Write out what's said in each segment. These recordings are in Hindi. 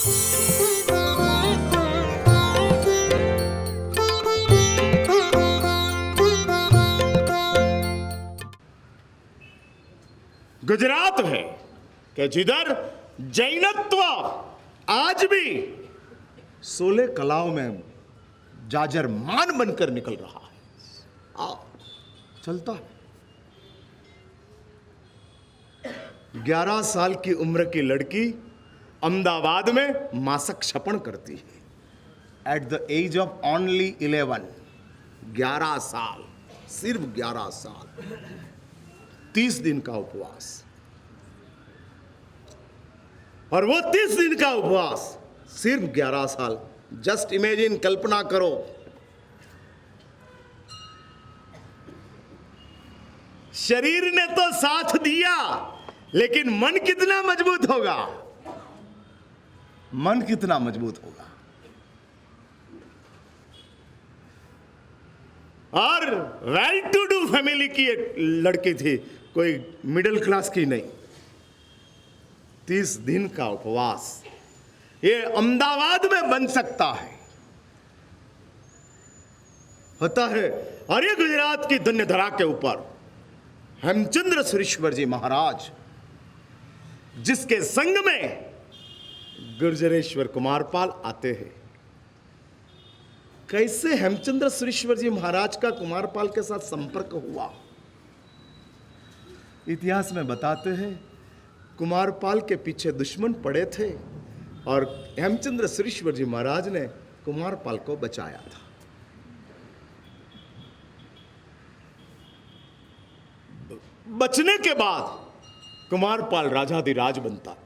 गुजरात है कि जिधर जैनत्व आज भी 16 कलाओं में जाजरमान बनकर निकल रहा है। चलता है। 11 साल की उम्र की लड़की अहमदाबाद में मासिक क्षपण करती है at the age of only 11। 11 साल, सिर्फ 11 साल, 30 दिन का उपवास। और वो 30 दिन का उपवास सिर्फ 11 साल। जस्ट इमेजिन, कल्पना करो, शरीर ने तो साथ दिया, लेकिन मन कितना मजबूत होगा? मन कितना मजबूत होगा? और वेल टू डू फैमिली की एक लड़की थी, कोई मिडिल क्लास की नहीं। 30 दिन का उपवास ये अहमदाबाद में बन सकता है, होता है। और ये गुजरात की धन्य धरा के ऊपर हेमचंद्र सुरेश्वर जी महाराज, जिसके संग में गुर्जरेश्वर कुमारपाल आते हैं। कैसे हेमचंद्र सुरेश्वर जी महाराज का कुमारपाल के साथ संपर्क हुआ, इतिहास में बताते हैं। कुमारपाल के पीछे दुश्मन पड़े थे और हेमचंद्र सुरेश्वर जी महाराज ने कुमारपाल को बचाया था। बचने के बाद कुमारपाल राजाधिराज बनता।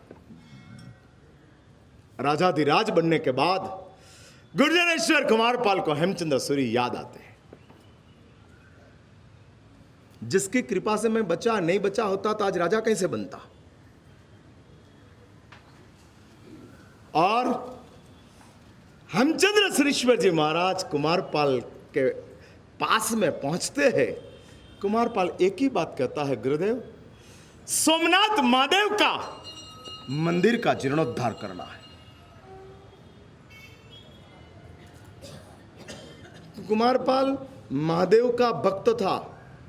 राजाधिराज बनने के बाद गुर्जरेश्वर कुमारपाल को हेमचंद्र सूरी याद आते हैं। जिसकी कृपा से मैं बचा, नहीं बचा होता तो आज राजा कैसे बनता। और हेमचंद्र सुरेश्वर जी महाराज कुमारपाल के पास में पहुंचते हैं। कुमारपाल एक ही बात कहता है, गुरुदेव, सोमनाथ महादेव का मंदिर का जीर्णोद्धार करना है। कुमारपाल महादेव का भक्त था,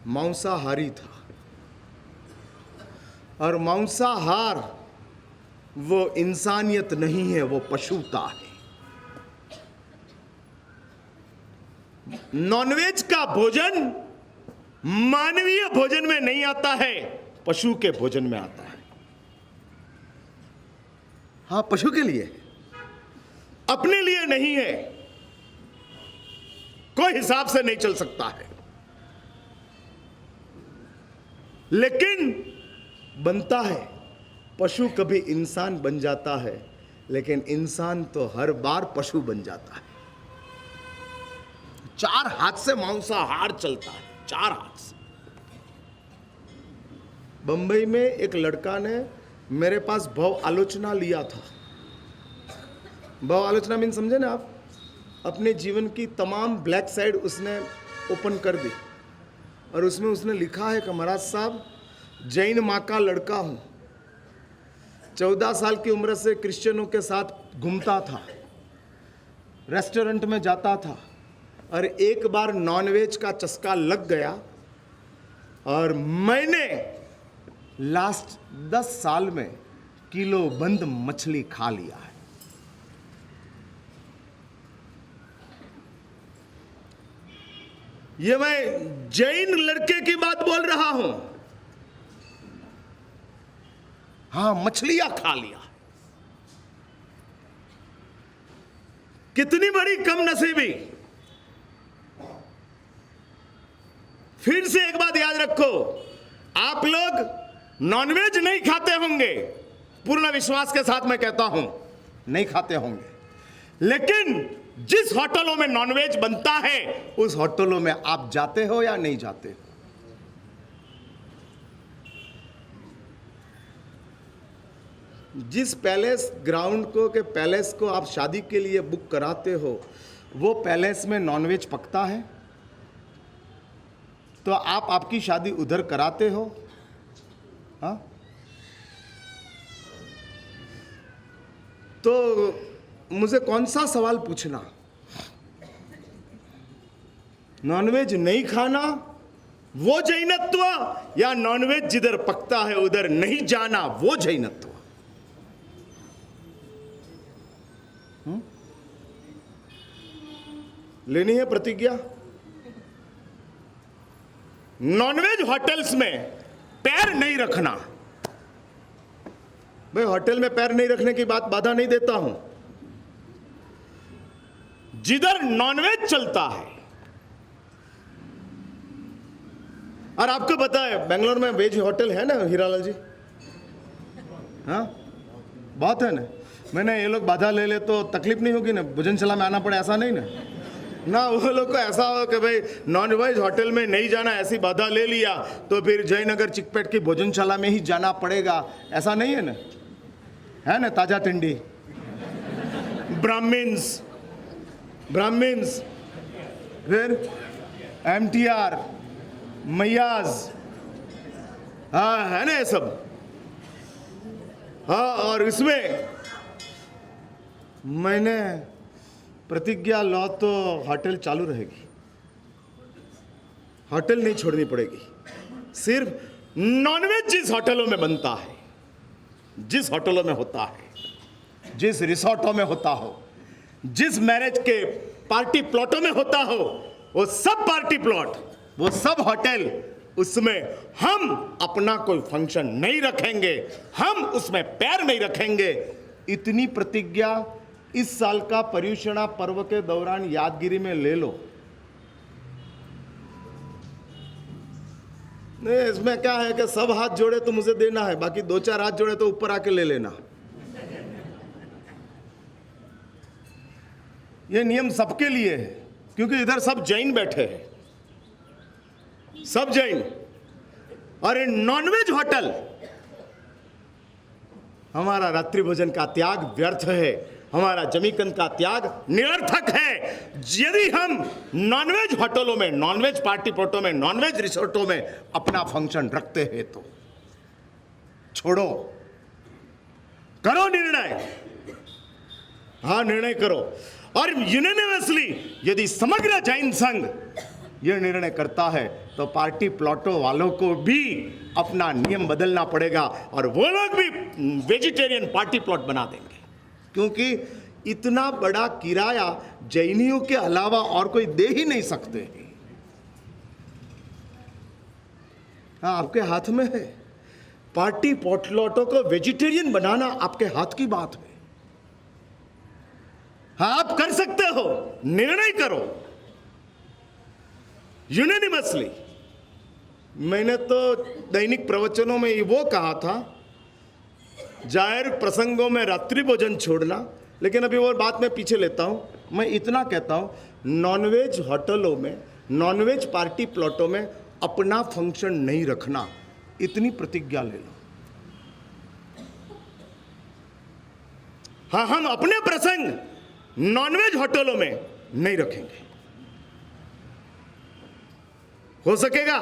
मांसाहारी था। और मांसाहार वो इंसानियत नहीं है, वो पशुता है। नॉनवेज का भोजन मानवीय भोजन में नहीं आता है, पशु के भोजन में आता है। हाँ, पशु के लिए, अपने लिए नहीं है। कोई हिसाब से नहीं चल सकता है। लेकिन बनता है। पशु कभी इंसान बन जाता है, लेकिन इंसान तो हर बार पशु बन जाता है। 4 हाथ से मांसाहार चलता है, 4 हाथ से। बंबई में एक लड़का ने मेरे पास भाव आलोचना लिया था। भाव आलोचना मीन समझे ना आप? अपने जीवन की तमाम ब्लैक साइड उसने ओपन कर दी। और उसमें उसने लिखा है कि महाराज साहब, जैन माँ का लड़का हूँ, 14 साल की उम्र से क्रिश्चियनों के साथ घूमता था, रेस्टोरेंट में जाता था, और एक बार नॉनवेज का चस्का लग गया और मैंने लास्ट 10 साल में किलो बंद मछली खा लिया है। ये मैं जैन लड़के की बात बोल रहा हूं। हाँ, मछलियां खा लिया। कितनी बड़ी कम नसीबी। फिर से एक बात याद रखो, आप लोग नॉनवेज नहीं खाते होंगे, पूर्ण विश्वास के साथ मैं कहता हूं, नहीं खाते होंगे। लेकिन जिस होटलों में नॉनवेज बनता है, उस होटलों में आप जाते हो या नहीं जाते हो? जिस पैलेस ग्राउंड को के पैलेस को आप शादी के लिए बुक कराते हो, वो पैलेस में नॉनवेज पकता है, तो आप आपकी शादी उधर कराते हो? हाँ? तो मुझे कौन सा सवाल पूछना? नॉनवेज नहीं खाना वो जैनत्व, या नॉनवेज जिधर पकता है उधर नहीं जाना वो जैनत्व? लेनी है प्रतिज्ञा। नॉनवेज होटल्स में पैर नहीं रखना। भाई होटल में पैर नहीं रखने की बात बाधा नहीं देता हूं। जिधर नॉनवेज चलता है, और आपको पता है बेंगलोर में वेज होटल है ना हीरालाल जी? हाँ बहुत है ना। मैंने ये लोग बाधा ले ले तो तकलीफ नहीं होगी ना, भोजनशाला में आना पड़े ऐसा नहीं ना। वो लोग को ऐसा हो कि भाई नॉनवेज होटल में नहीं जाना, ऐसी बाधा ले लिया तो फिर जयनगर चिकपेट की भोजनशाला में ही जाना पड़ेगा, ऐसा नहीं है ना? है ना ताजा तिंडी, ब्राह्मिन्स, फिर MTR, मैयाज, हाँ है ना ये सब। हाँ, और इसमें मैंने प्रतिज्ञा लो तो होटल चालू रहेगी, होटल नहीं छोड़नी पड़ेगी। सिर्फ नॉनवेज जिस होटलों में बनता है, जिस होटलों में होता है, जिस रिसोर्टों में होता हो, जिस मैरिज के पार्टी प्लॉटों में होता हो, वो सब पार्टी प्लॉट, वो सब होटल, उसमें हम अपना कोई फंक्शन नहीं रखेंगे, हम उसमें पैर नहीं रखेंगे। इतनी प्रतिज्ञा इस साल का पर्युषणा पर्व के दौरान यादगिरी में ले लो। नहीं, इसमें क्या है कि सब हाथ जोड़े तो मुझे देना है, बाकी 2-4 हाथ जोड़े तो ऊपर आके ले लेना। ये नियम सबके लिए है, क्योंकि इधर सब जैन बैठे हैं, सब जैन। और ये नॉनवेज होटल, हमारा रात्रि भोजन का त्याग व्यर्थ है, हमारा जमीकंद का त्याग निरर्थक है। यदि हम नॉनवेज होटलों में, नॉनवेज पार्टी प्लॉटों में, नॉनवेज रिसोर्टों में अपना फंक्शन रखते हैं तो छोड़ो, करो निर्णय। हाँ, निर्णय करो। और यूनिवर्सली यदि समग्र जैन संघ यह निर्णय करता है तो पार्टी प्लॉटों वालों को भी अपना नियम बदलना पड़ेगा और वो लोग भी वेजिटेरियन पार्टी प्लॉट बना देंगे, क्योंकि इतना बड़ा किराया जैनियों के अलावा और कोई दे ही नहीं सकते। हाँ, आपके हाथ में है। पार्टी प्लॉटों को वेजिटेरियन बनाना आपके हाथ की बात है। हाँ, आप कर सकते हो, निर्णय करो यूनिवर्सली। मैंने तो दैनिक प्रवचनों में वो कहा था, जाहिर प्रसंगों में रात्रि भोजन छोड़ना, लेकिन अभी वो बात मैं पीछे लेता हूं। मैं इतना कहता हूं, नॉनवेज होटलों में, नॉनवेज पार्टी प्लॉटों में अपना फंक्शन नहीं रखना, इतनी प्रतिज्ञा ले लो। हाँ, हम अपने प्रसंग नॉनवेज होटलों में नहीं रखेंगे। हो सकेगा?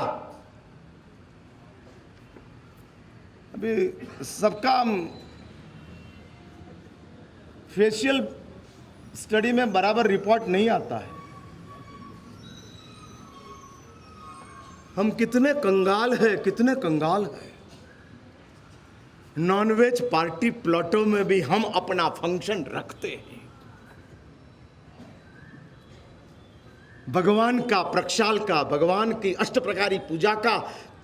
अभी सबका फेशियल स्टडी में बराबर रिपोर्ट नहीं आता है। हम कितने कंगाल हैं, कितने कंगाल हैं। नॉनवेज पार्टी प्लॉटों में भी हम अपना फंक्शन रखते हैं। भगवान का, प्रक्षाल का, भगवान की अष्टप्रकारी पूजा का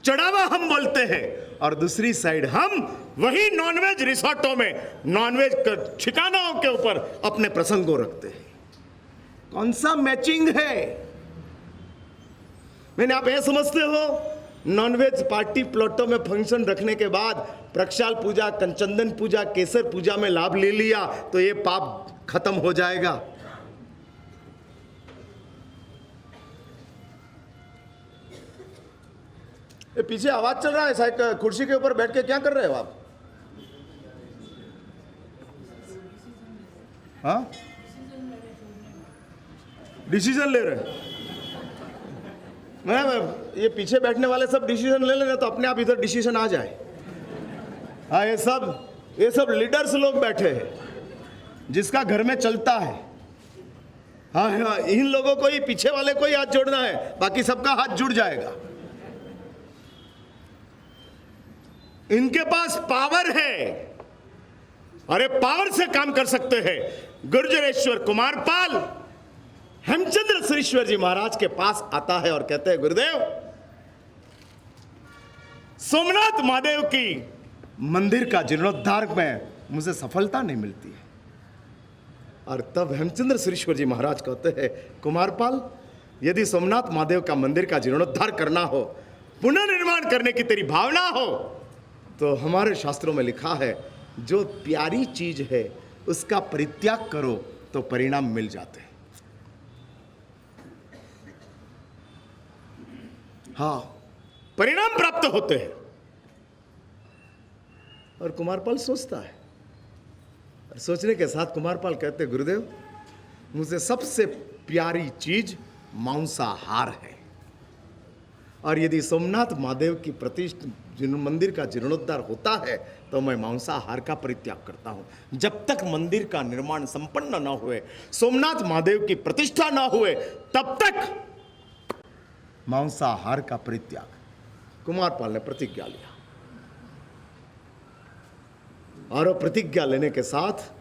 चढ़ावा हम बोलते हैं, और दूसरी साइड हम वही नॉनवेज रिसोर्टों में, नॉनवेज ठिकानों के ऊपर अपने प्रसंगों रखते हैं। कौन सा मैचिंग है? मैंने, आप ये समझते हो नॉनवेज पार्टी प्लॉटों में फंक्शन रखने के बाद प्रक्षाल पूजा, कंचंदन पूजा, केसर पूजा में लाभ ले लिया तो ये पाप खत्म हो जाएगा? ये पीछे आवाज चल रहा है, शायद कुर्सी के ऊपर बैठ के क्या कर रहे हो आप? हाँ, डिसीजन ले रहे हैं। मैं ये पीछे बैठने वाले सब डिसीजन ले लेना तो अपने आप इधर डिसीजन आ जाए। हाँ, ये सब लीडर्स लोग बैठे हैं, जिसका घर में चलता है। हाँ हाँ, इन लोगों को ही, पीछे वाले को ही हाथ जोड़ना है, बाकी सबका हाथ जुड़ जाएगा। इनके पास पावर है, अरे पावर से काम कर सकते हैं। गुर्जरेश्वर कुमारपाल हेमचंद्र सुरीश्वर जी महाराज के पास आता है और कहते हैं, गुरुदेव, सोमनाथ महादेव की मंदिर का जीर्णोद्धार में मुझे सफलता नहीं मिलती है। और तब हेमचंद्र सुरीश्वर जी महाराज कहते हैं, कुमारपाल, यदि सोमनाथ महादेव का मंदिर का जीर्णोद्धार करना हो, पुनर्निर्माण करने की तेरी भावना हो, तो हमारे शास्त्रों में लिखा है, जो प्यारी चीज है उसका परित्याग करो तो परिणाम मिल जाते हैं। हाँ, परिणाम प्राप्त होते हैं। और कुमारपाल सोचता है, और सोचने के साथ कुमारपाल कहते, गुरुदेव, मुझे सबसे प्यारी चीज मांसाहार है, और यदि सोमनाथ महादेव की प्रतिष्ठा मंदिर का जीर्णोद्धार होता है तो मैं मांसाहार का परित्याग करता हूं। जब तक मंदिर का निर्माण संपन्न न हुए, सोमनाथ महादेव की प्रतिष्ठा न हुए, तब तक मांसाहार का परित्याग। कुमारपाल ने प्रतिज्ञा लिया, और वो प्रतिज्ञा लेने के साथ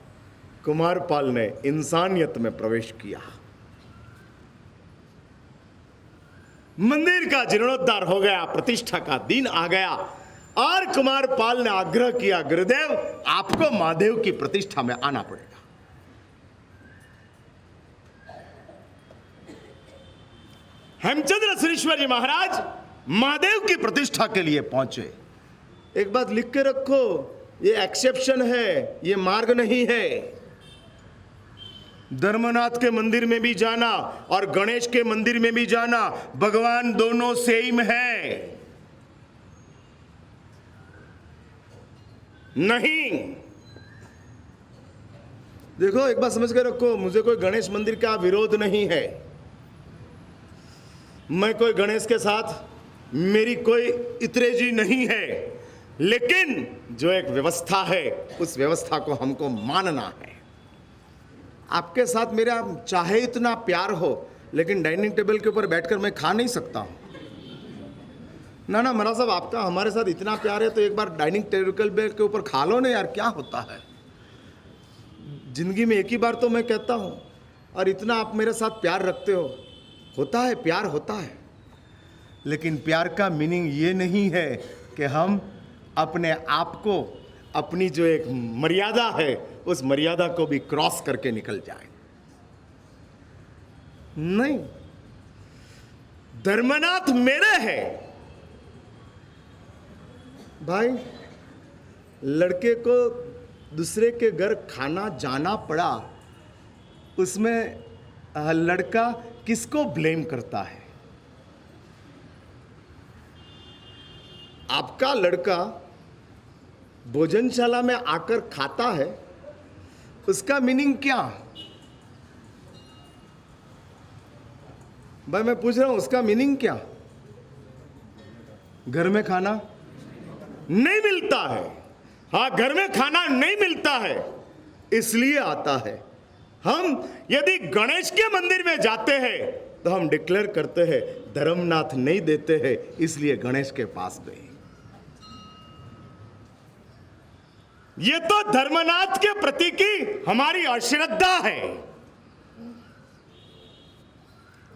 कुमारपाल ने इंसानियत में प्रवेश किया। मंदिर का जीर्णोद्धार हो गया, प्रतिष्ठा का दिन आ गया, और कुमारपाल ने आग्रह किया, गुरुदेव, आपको महादेव की प्रतिष्ठा में आना पड़ेगा। हेमचंद्र सुरीश्वर जी महाराज महादेव की प्रतिष्ठा के लिए पहुंचे। एक बात लिख के रखो, ये एक्सेप्शन है, ये मार्ग नहीं है। धर्मनाथ के मंदिर में भी जाना और गणेश के मंदिर में भी जाना, भगवान दोनों सेम है। नहीं, देखो, एक बात समझ के रखो, मुझे कोई गणेश मंदिर का विरोध नहीं है। मैं कोई गणेश के साथ मेरी कोई इतरेजी नहीं है, लेकिन जो एक व्यवस्था है, उस व्यवस्था को हमको मानना है। आपके साथ मेरा चाहे इतना प्यार हो, लेकिन डाइनिंग टेबल के ऊपर बैठकर मैं खा नहीं सकता हूं। ना ना महाराज साहब, आपका हमारे साथ इतना प्यार है तो एक बार डाइनिंग टेबल के ऊपर खा लो ना यार, क्या होता है। जिंदगी में एक ही बार तो मैं कहता हूं, और इतना आप मेरे साथ प्यार रखते हो। होता है, प्यार होता है, लेकिन प्यार का मीनिंग ये नहीं है कि हम अपने आप को, अपनी जो एक मर्यादा है, उस मर्यादा को भी क्रॉस करके निकल जाए। नहीं, धर्मनाथ मेरे है। भाई, लड़के को दूसरे के घर खाना जाना पड़ा, उसमें लड़का किसको ब्लेम करता है? आपका लड़का भोजनशाला में आकर खाता है, उसका मीनिंग क्या? भाई मैं पूछ रहा हूं, उसका मीनिंग क्या? घर में खाना नहीं मिलता है। हाँ, घर में खाना नहीं मिलता है, इसलिए आता है। हम यदि गणेश के मंदिर में जाते हैं तो हम डिक्लेयर करते हैं, धर्मनाथ नहीं देते हैं, इसलिए गणेश के पास गए। ये तो धर्मनाथ के प्रति की हमारी अश्रद्धा है।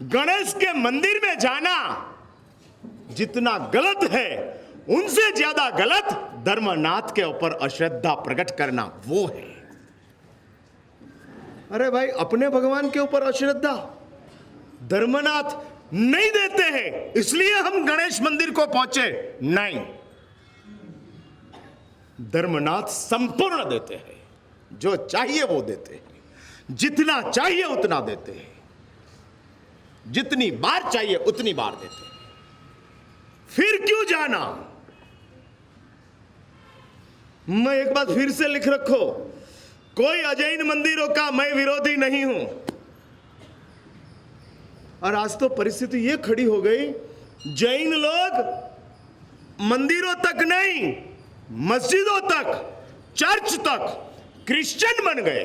गणेश के मंदिर में जाना जितना गलत है, उनसे ज्यादा गलत धर्मनाथ के ऊपर अश्रद्धा प्रकट करना वो है। अरे भाई, अपने भगवान के ऊपर अश्रद्धा, धर्मनाथ नहीं देते हैं इसलिए हम गणेश मंदिर को पहुंचे, नहीं। धर्मनाथ संपूर्ण देते हैं, जो चाहिए वो देते हैं, जितना चाहिए उतना देते हैं, जितनी बार चाहिए उतनी बार देते हैं। फिर क्यों जाना? मैं एक बात फिर से लिख रखो, कोई अजैन मंदिरों का मैं विरोधी नहीं हूं। और आज तो परिस्थिति ये खड़ी हो गई, जैन लोग मंदिरों तक नहीं, मस्जिदों तक, चर्च तक क्रिश्चियन बन गए।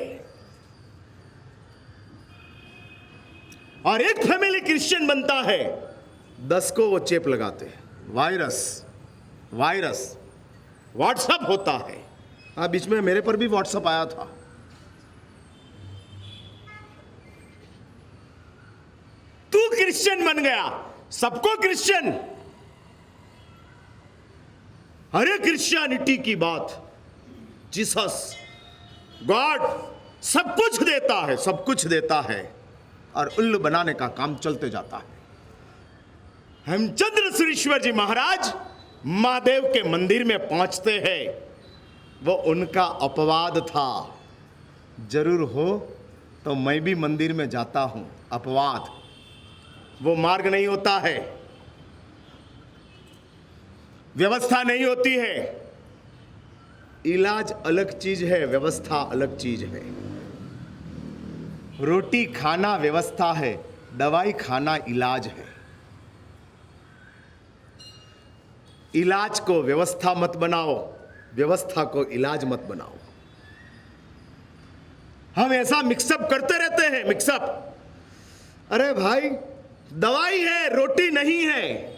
और एक फैमिली क्रिश्चियन बनता है, 10 को वो चेप लगाते हैं। वायरस व्हाट्सएप होता है। हाँ, बीच में मेरे पर भी व्हाट्सएप आया था। तू क्रिश्चियन बन गया, सबको क्रिश्चियन। अरे क्रिश्चियनिटी की बात, जीसस गॉड सब कुछ देता है, सब कुछ देता है, और उल्लू बनाने का काम चलते जाता है। हेमचंद्र सुरीश्वर जी महाराज महादेव के मंदिर में पहुंचते हैं, वो उनका अपवाद था। जरूर हो तो मैं भी मंदिर में जाता हूं, अपवाद, वो मार्ग नहीं होता है, व्यवस्था नहीं होती है। इलाज अलग चीज है, व्यवस्था अलग चीज है। रोटी खाना व्यवस्था है, दवाई खाना इलाज है। इलाज को व्यवस्था मत बनाओ, व्यवस्था को इलाज मत बनाओ। हम ऐसा मिक्सअप करते रहते हैं, मिक्सअप। अरे भाई, दवाई है, रोटी नहीं है।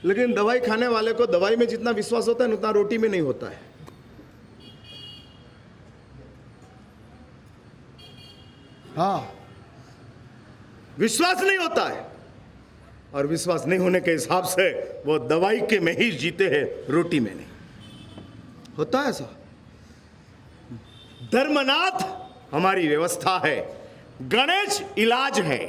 लेकिन दवाई खाने वाले को दवाई में जितना विश्वास होता है उतना रोटी में नहीं होता है। हाँ, विश्वास नहीं होता है, और विश्वास नहीं होने के हिसाब से वो दवाई के में ही जीते हैं, रोटी में नहीं होता है ऐसा। धर्मनाथ हमारी व्यवस्था है, गणेश इलाज है।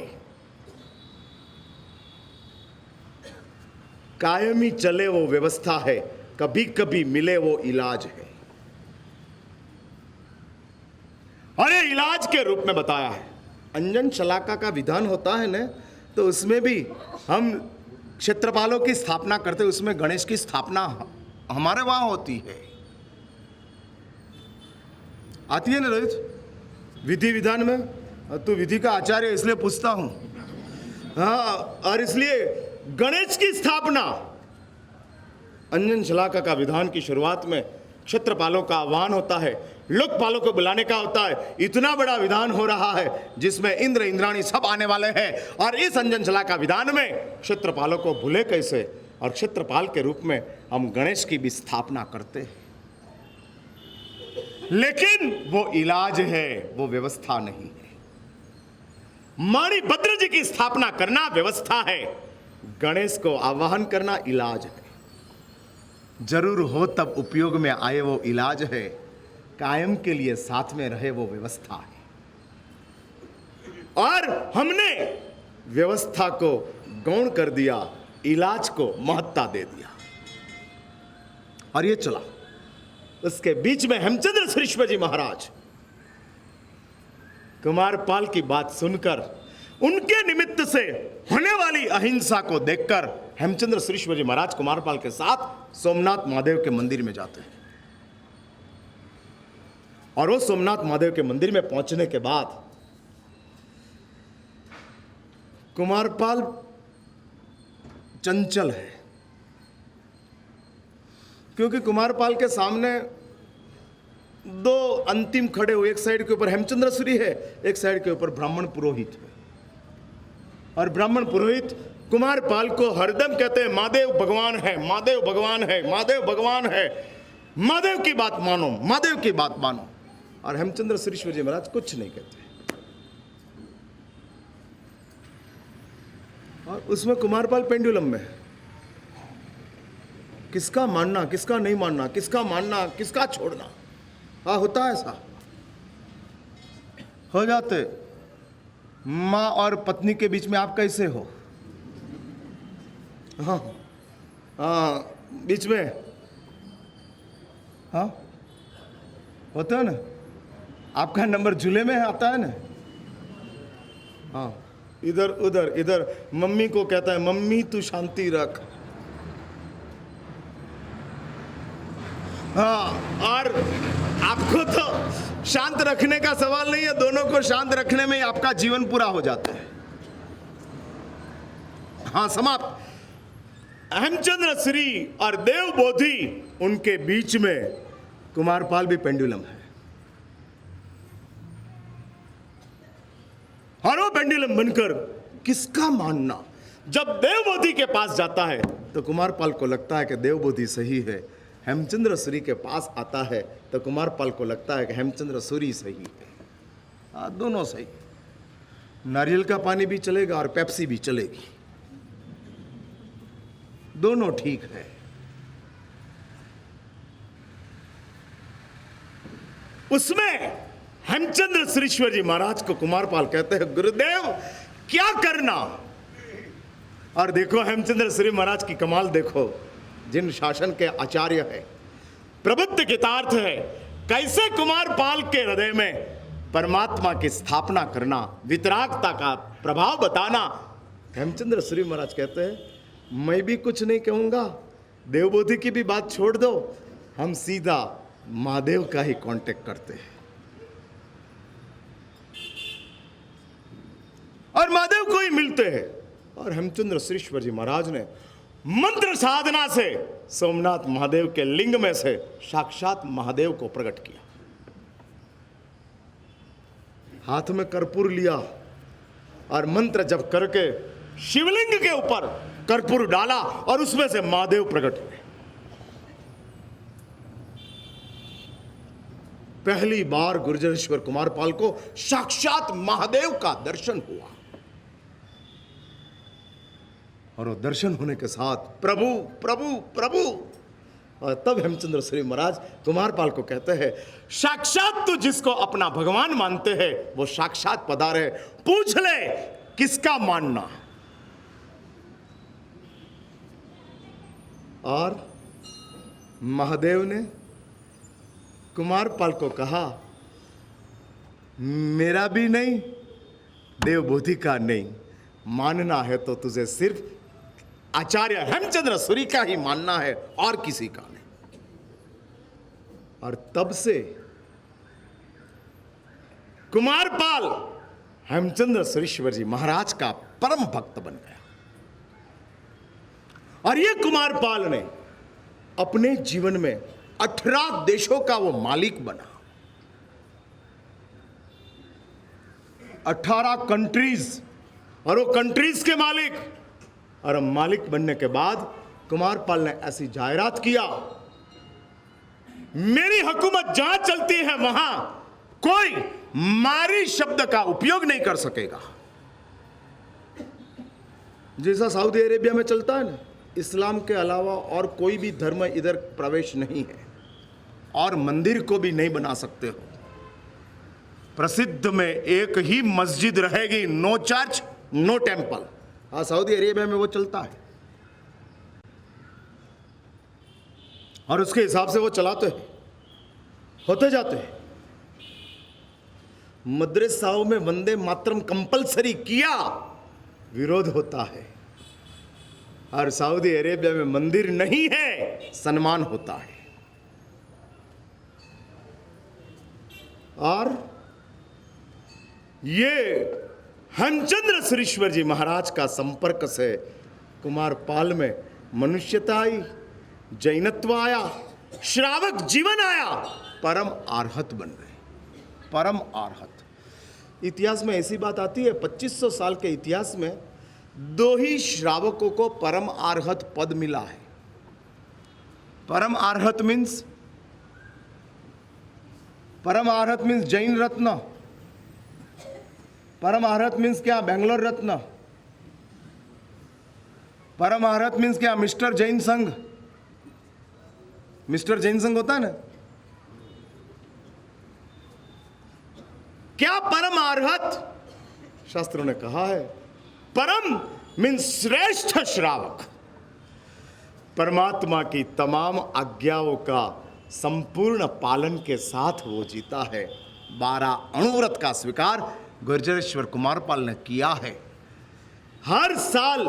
कायमी चले वो व्यवस्था है, कभी कभी मिले वो इलाज है। अरे इलाज के रूप में बताया है। अंजन शलाका का विधान होता है ना, तो उसमें भी हम क्षेत्रपालों की स्थापना करते, उसमें गणेश की स्थापना हमारे वहां होती है। आती है ना रोहित, विधि विधान में? तू विधि का आचार्य इसलिए पूछता हूं। हाँ, और इसलिए गणेश की स्थापना, अंजन शलाका का विधान की शुरुआत में क्षेत्रपालों का आह्वान होता है, लोकपालों को बुलाने का होता है। इतना बड़ा विधान हो रहा है जिसमें इंद्र इंद्राणी सब आने वाले हैं, और इस अंजन शलाका विधान में क्षेत्रपालों को भूले कैसे, और क्षेत्रपाल के रूप में हम गणेश की भी स्थापना करते हैं। लेकिन वो इलाज है, वो व्यवस्था नहीं है। मणिभद्र जी की स्थापना करना व्यवस्था है, गणेश को आवाहन करना इलाज है। जरूर हो तब उपयोग में आए वो इलाज है, कायम के लिए साथ में रहे वो व्यवस्था है। और हमने व्यवस्था को गौण कर दिया, इलाज को महत्ता दे दिया, और ये चला। उसके बीच में हेमचंद्र सुरीश्वर जी महाराज कुमारपाल की बात सुनकर, उनके निमित्त से होने वाली अहिंसा को देखकर हेमचंद्र सुरीश्वर जी महाराज कुमारपाल के साथ सोमनाथ महादेव के मंदिर में जाते हैं। और वो सोमनाथ महादेव के मंदिर में पहुंचने के बाद कुमारपाल चंचल है, क्योंकि कुमारपाल के सामने दो अंतिम खड़े हुए, एक साइड के ऊपर हेमचंद्र सूरी है, एक साइड के ऊपर ब्राह्मण पुरोहित है। और ब्राह्मण पुरोहित कुमारपाल को हरदम कहते हैं, महादेव भगवान है, महादेव भगवान है, महादेव भगवान है, महादेव की बात मानो, महादेव की बात मानो। और हेमचंद्र सुरीश्वर जी महाराज कुछ नहीं कहते। और उसमें कुमारपाल पेंडुलम में, किसका मानना, किसका नहीं मानना, किसका मानना, किसका छोड़ना। हाँ, होता है ऐसा, हो जाते। माँ और पत्नी के बीच में आप कैसे हो? हाँ हाँ, बीच में हाँ होता है ना, आपका नंबर झूले में आता है ना। हाँ, इधर उधर, इधर मम्मी को कहता है, मम्मी तू शांति रख। हाँ, और आपको तो शांत रखने का सवाल नहीं है, दोनों को शांत रखने में आपका जीवन पूरा हो जाता है। हाँ, समाप्त। हेमचंद्र श्री और देव बोधि, उनके बीच में कुमारपाल भी पेंडुलम है। और वो पेंडुलम बनकर किसका मानना जब देवबोधि के पास जाता है तो कुमारपाल को लगता है कि देवबोधि सही है, हेमचंद्र सूरी के पास आता है तो कुमारपाल को लगता है कि हेमचंद्र सूरी सही है। दोनों सही, नारियल का पानी भी चलेगा और पेप्सी भी चलेगी, दोनों ठीक है। उसमें हेमचंद्र श्रीश्वर जी महाराज को कुमारपाल कहते हैं, गुरुदेव क्या करना। और देखो हेमचंद्र श्री महाराज की कमाल देखो, जिन शासन के आचार्य है, प्रबुद्ध कितार्थ है, कैसे कुमारपाल के हृदय में परमात्मा की स्थापना करना, वितरागता का प्रभाव बताना। हेमचंद्र श्री महाराज कहते हैं, मैं भी कुछ नहीं कहूंगा, देवबोधि की भी बात छोड़ दो, हम सीधा महादेव का ही कांटेक्ट करते हैं और महादेव को ही मिलते हैं। और हेमचंद्र श्रीश्वर जी महाराज ने मंत्र साधना से सोमनाथ महादेव के लिंग में से साक्षात महादेव को प्रकट किया। हाथ में कर्पूर लिया और मंत्र जप करके शिवलिंग के ऊपर कर्पूर डाला और उसमें से महादेव प्रकट हुए। पहली बार गुर्जरेश्वर कुमारपाल को साक्षात महादेव का दर्शन हुआ और वो दर्शन होने के साथ प्रभु प्रभु प्रभु। और तब हेमचंद्र श्री महाराज कुमारपाल को कहते हैं, साक्षात तू जिसको अपना भगवान मानते हैं वो साक्षात पधारे, पूछ ले किसका मानना। और महादेव ने कुमारपाल को कहा, मेरा भी नहीं, देवबोधि का नहीं, मानना है तो तुझे सिर्फ आचार्य हेमचंद्र सूरी का ही मानना है और किसी का नहीं। और तब से कुमारपाल हेमचंद्र श्रीश्वर जी महाराज का परम भक्त बन गया। और ये कुमारपाल ने अपने जीवन में 18 देशों का वो मालिक बना, 18 कंट्रीज, और वो कंट्रीज के मालिक। और मालिक बनने के बाद कुमारपाल ने ऐसी जाहिरात किया, मेरी हुकूमत जहां चलती है वहां कोई मारी शब्द का उपयोग नहीं कर सकेगा। जैसा सऊदी अरेबिया में चलता है ना, इस्लाम के अलावा और कोई भी धर्म इधर प्रवेश नहीं है और मंदिर को भी नहीं बना सकते हो। प्रसिद्ध में एक ही मस्जिद रहेगी, नो चर्च नो टेम्पल। हाँ, सऊदी अरेबिया में वो चलता है और उसके हिसाब से वो चलाते हैं, होते जाते हैं। मदरसाओं में वंदे मातरम कंपलसरी किया, विरोध होता है। और सऊदी अरेबिया में मंदिर नहीं है, सम्मान होता है। और ये हेमचंद्र श्रीश्वर जी महाराज का संपर्क से कुमारपाल में मनुष्यता आई, जैनत्व आया, श्रावक जीवन आया, परम आर्हत बन गए, परम आर्हत। इतिहास में ऐसी बात आती है, 2500 साल के इतिहास में 2 ही श्रावकों को परम आर्हत पद मिला है। परम आर्हत मीन्स जैन रत्न। परम आर्हत मीन्स क्या? बेंगलोर रत्न। परम आर्हत मीन्स क्या? मिस्टर जैन संघ। मिस्टर जैन संघ होता है ना, क्या परम आर्हत? शास्त्रों ने कहा है परम मीन्स श्रेष्ठ श्रावक, परमात्मा की तमाम आज्ञाओं का संपूर्ण पालन के साथ वो जीता है। 12 अणुव्रत का स्वीकार गुर्जरेश्वर कुमारपाल ने किया है। हर साल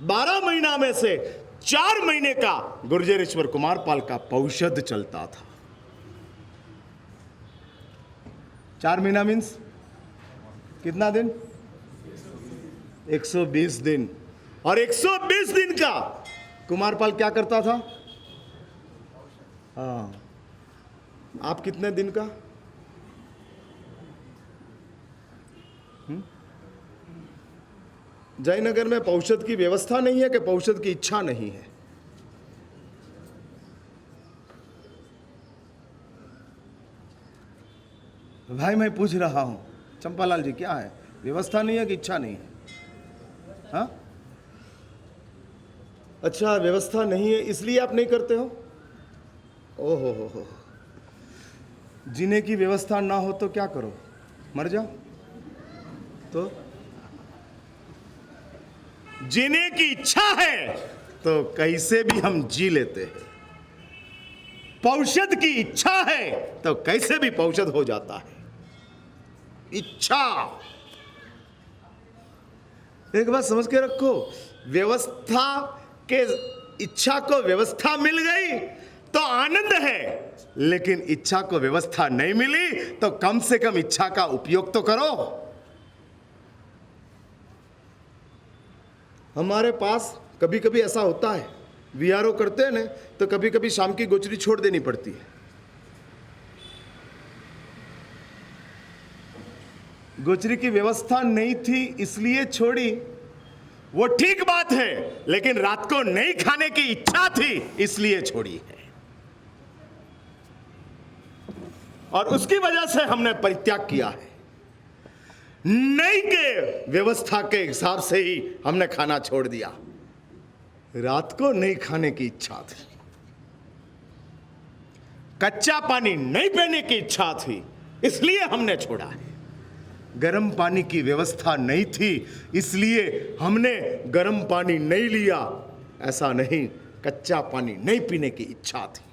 12 महीना में से 4 महीने का गुर्जरेश्वर कुमारपाल का पौषध चलता था। 4 महीना मीन्स कितना दिन? 120 दिन। और 120 दिन का कुमारपाल क्या करता था? हाँ, आप कितने दिन का? जयनगर में पौषध की व्यवस्था नहीं है कि पौषध की इच्छा नहीं है? भाई मैं पूछ रहा हूं, चंपालाल जी, क्या है? व्यवस्था नहीं है कि इच्छा नहीं है? हाँ, अच्छा, व्यवस्था नहीं है इसलिए आप नहीं करते हो? ओहो हो, जीने की व्यवस्था ना हो तो क्या करो? मर जाओ? तो जीने की इच्छा है तो कैसे भी हम जी लेते हैं। पौषध की इच्छा है तो कैसे भी पौषध हो जाता है। इच्छा, एक बात समझ के रखो, व्यवस्था के इच्छा को व्यवस्था मिल गई तो आनंद है, लेकिन इच्छा को व्यवस्था नहीं मिली तो कम से कम इच्छा का उपयोग तो करो। हमारे पास कभी कभी ऐसा होता है, वीआरओ करते हैं ना, तो कभी कभी शाम की गोचरी छोड़ देनी पड़ती है। गोचरी की व्यवस्था नहीं थी इसलिए छोड़ी, वो ठीक बात है, लेकिन रात को नहीं खाने की इच्छा थी इसलिए छोड़ी है, और उसकी वजह से हमने परित्याग किया है। नहीं के व्यवस्था के हिसाब से ही हमने खाना छोड़ दिया। रात को नहीं खाने की इच्छा थी, कच्चा पानी नहीं पीने की इच्छा थी इसलिए हमने छोड़ा है। गर्म पानी की व्यवस्था नहीं थी इसलिए हमने गर्म पानी नहीं लिया, ऐसा नहीं, कच्चा पानी नहीं पीने की इच्छा थी।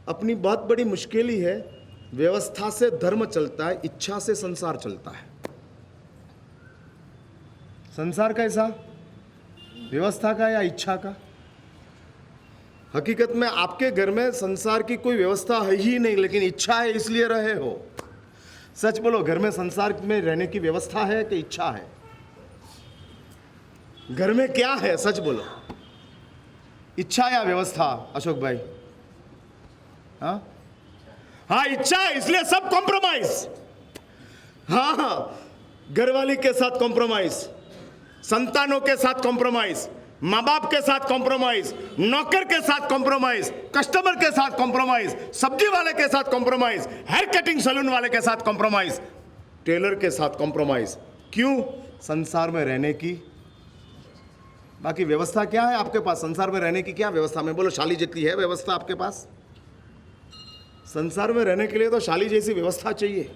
अपनी बात बड़ी मुश्किल ही है। व्यवस्था से धर्म चलता है, इच्छा से संसार चलता है। संसार कैसा? व्यवस्था का या इच्छा का? हकीकत में आपके घर में संसार की कोई व्यवस्था है ही नहीं, लेकिन इच्छा है इसलिए रहे हो। सच बोलो, घर में संसार में रहने की व्यवस्था है कि इच्छा है? घर में क्या है, सच बोलो, इच्छा या व्यवस्था? अशोक भाई, हाँ इच्छा है इसलिए सब कॉम्प्रोमाइज। हाँ, घरवाली के साथ कॉम्प्रोमाइज, संतानों के साथ कॉम्प्रोमाइज, माँ बाप के साथ कॉम्प्रोमाइज, नौकर के साथ कॉम्प्रोमाइज, कस्टमर के साथ कॉम्प्रोमाइज, सब्जी वाले के साथ कॉम्प्रोमाइज, हेयर कटिंग सैलून वाले के साथ कॉम्प्रोमाइज, टेलर के साथ कॉम्प्रोमाइज। क्यों? संसार में रहने की। बाकी व्यवस्था क्या है आपके पास? संसार में रहने की क्या व्यवस्था? में बोलो, शाली जितनी है व्यवस्था आपके पास? संसार में रहने के लिए तो शाली जैसी व्यवस्था चाहिए,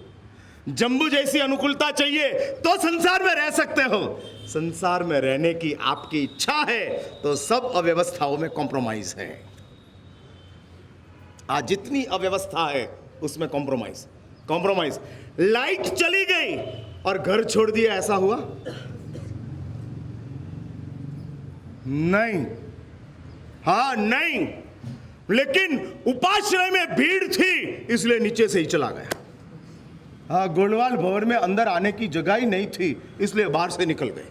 जम्बू जैसी अनुकूलता चाहिए, तो संसार में रह सकते हो। संसार में रहने की आपकी इच्छा है तो सब अव्यवस्थाओं में कॉम्प्रोमाइज है। आज जितनी अव्यवस्था है उसमें कॉम्प्रोमाइज, कॉम्प्रोमाइज। लाइट चली गई और घर छोड़ दिया, ऐसा हुआ? नहीं, हाँ नहीं, लेकिन उपाश्रय में भीड़ थी इसलिए नीचे से ही चला गया। हाँ, गोलवाल भवन में अंदर आने की जगह ही नहीं थी इसलिए बाहर से निकल गए।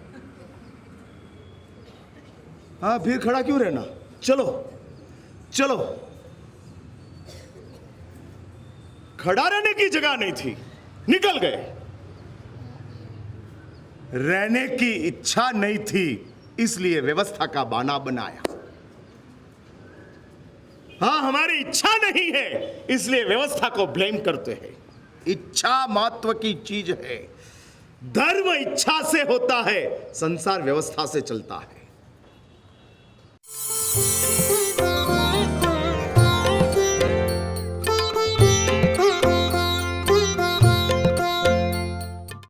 हाँ, फिर खड़ा क्यों रहना, चलो चलो। खड़ा रहने की जगह नहीं थी, निकल गए। रहने की इच्छा नहीं थी इसलिए व्यवस्था का बहाना बनाया। हाँ, हमारी इच्छा नहीं है इसलिए व्यवस्था को ब्लेम करते हैं। इच्छा महत्व की चीज है। धर्म इच्छा से होता है, संसार व्यवस्था से चलता है।